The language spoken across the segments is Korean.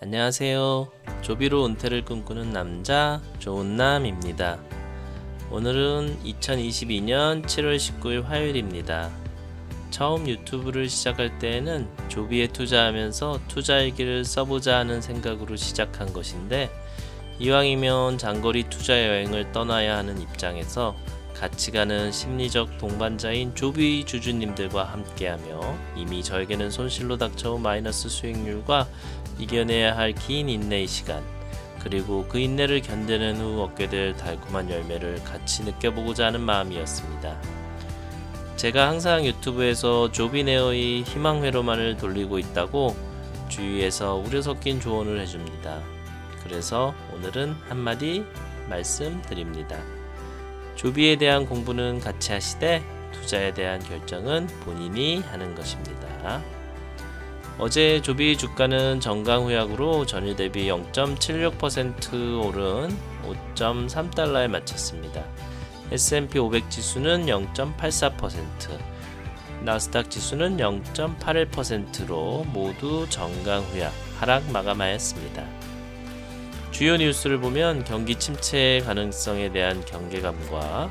안녕하세요. 조비로 은퇴를 꿈꾸는 남자 조은남입니다. 오늘은 2022년 7월 19일 화요일입니다. 처음 유튜브를 시작할 때에는 조비에 투자하면서 투자일기를 써보자 하는 생각으로 시작한 것인데, 이왕이면 장거리 투자 여행을 떠나야 하는 입장에서 같이 가는 심리적 동반자인 조비 주주님들과 함께하며 이미 저에게는 손실로 닥쳐온 마이너스 수익률과 이겨내야 할 긴 인내의 시간, 그리고 그 인내를 견뎌낸 후 얻게 될 달콤한 열매를 같이 느껴보고자 하는 마음이었습니다. 제가 항상 유튜브에서 조비네어의 희망회로만을 돌리고 있다고 주위에서 우려 섞인 조언을 해줍니다. 그래서 오늘은 한마디 말씀드립니다. 조비에 대한 공부는 같이 하시되 투자에 대한 결정은 본인이 하는 것입니다. 어제 조비 주가는 정강후약으로 전일 대비 0.76% 오른 5.3달러에 마쳤습니다. S&P 500 지수는 0.84%, 나스닥 지수는 0.81%로 모두 정강후약 하락 마감하였습니다. 주요 뉴스를 보면 경기 침체 가능성에 대한 경계감과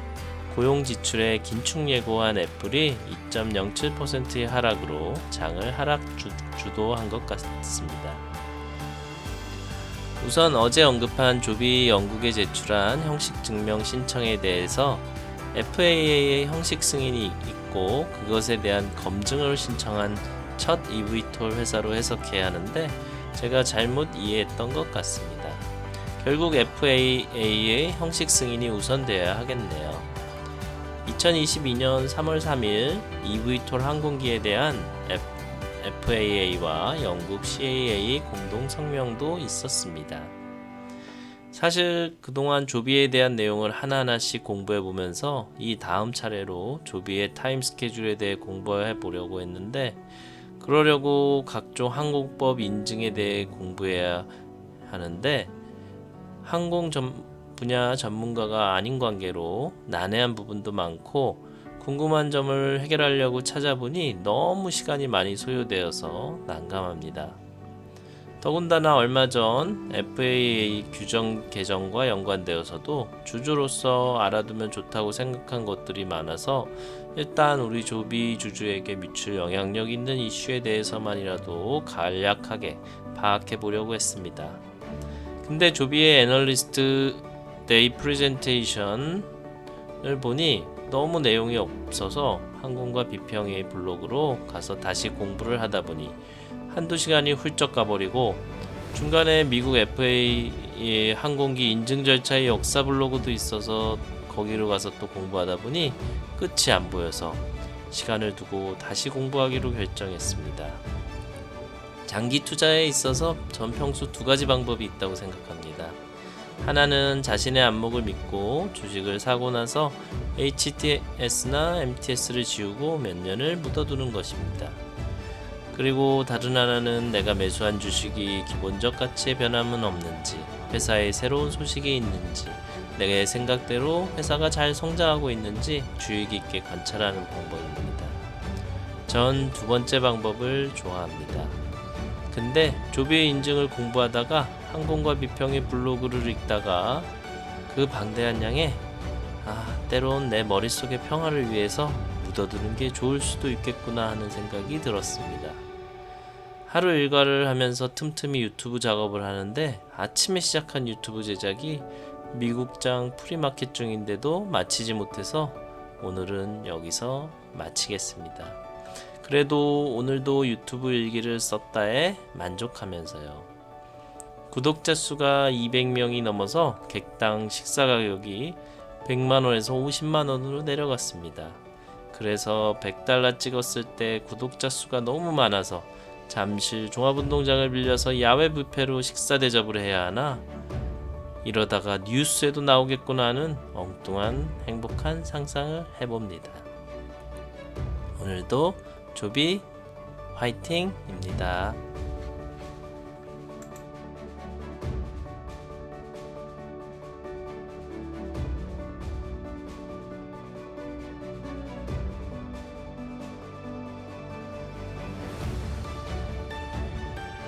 고용 지출의 긴축 예고한 애플이 2.07%의 하락으로 장을 주도한 것 같습니다. 우선 어제 언급한 조비 영국에 제출한 형식 증명 신청에 대해서 FAA의 형식 승인이 있고 그것에 대한 검증을 신청한 첫 eVTOL 회사로 해석해야 하는데, 제가 잘못 이해했던 것 같습니다. 결국 FAA의 형식 승인이 우선되어야 하겠네요. 2022년 3월 3일 eVTOL 항공기에 대한 FAA와 영국 CAA 공동 성명도 있었습니다. 사실 그동안 조비에 대한 내용을 하나하나씩 공부해 보면서 이 다음 차례로 조비의 타임 스케줄에 대해 공부해 보려고 했는데, 그러려고 각종 항공법 인증에 대해 공부해야 하는데 항공 분야 전문가가 아닌 관계로 난해한 부분도 많고, 궁금한 점을 해결하려고 찾아보니 너무 시간이 많이 소요되어서 난감합니다. 더군다나 얼마 전 FAA 규정 개정과 연관되어서도 주주로서 알아두면 좋다고 생각한 것들이 많아서 일단 우리 조비 주주에게 미칠 영향력 있는 이슈에 대해서만이라도 간략하게 파악해 보려고 했습니다. 근데 조비의 애널리스트 데이 프레젠테이션을 보니 너무 내용이 없어서 항공과 비평의 블로그로 가서 다시 공부를 하다 보니 한두 시간이 훌쩍 가버리고, 중간에 미국 FAA 항공기 인증 절차의 역사 블로그도 있어서 거기로 가서 또 공부하다 보니 끝이 안 보여서 시간을 두고 다시 공부하기로 결정했습니다. 장기 투자에 있어서 전 평소 두 가지 방법이 있다고 생각합니다. 하나는 자신의 안목을 믿고 주식을 사고 나서 HTS나 MTS를 지우고 몇 년을 묻어두는 것입니다. 그리고 다른 하나는 내가 매수한 주식이 기본적 가치의 변함은 없는지, 회사에 새로운 소식이 있는지, 내 생각대로 회사가 잘 성장하고 있는지 주의 깊게 관찰하는 방법입니다. 전 두 번째 방법을 좋아합니다. 근데 조비의 인증을 공부하다가 항공과 비평의 블로그를 읽다가 그 방대한 양에 때론 내 머릿속의 평화를 위해서 묻어두는 게 좋을 수도 있겠구나 하는 생각이 들었습니다. 하루 일과를 하면서 틈틈이 유튜브 작업을 하는데, 아침에 시작한 유튜브 제작이 미국장 프리마켓 중인데도 마치지 못해서 오늘은 여기서 마치겠습니다. 그래도 오늘도 유튜브 일기를 썼다에 만족하면서요. 구독자 수가 200명이 넘어서 객당 식사 가격이 100만원에서 50만원으로 내려갔습니다. 그래서 100달러 찍었을 때 구독자 수가 너무 많아서 잠실 종합운동장을 빌려서 야외 뷔페로 식사 대접을 해야 하나, 이러다가 뉴스에도 나오겠구나 하는 엉뚱한 행복한 상상을 해봅니다. 오늘도 조비 화이팅입니다.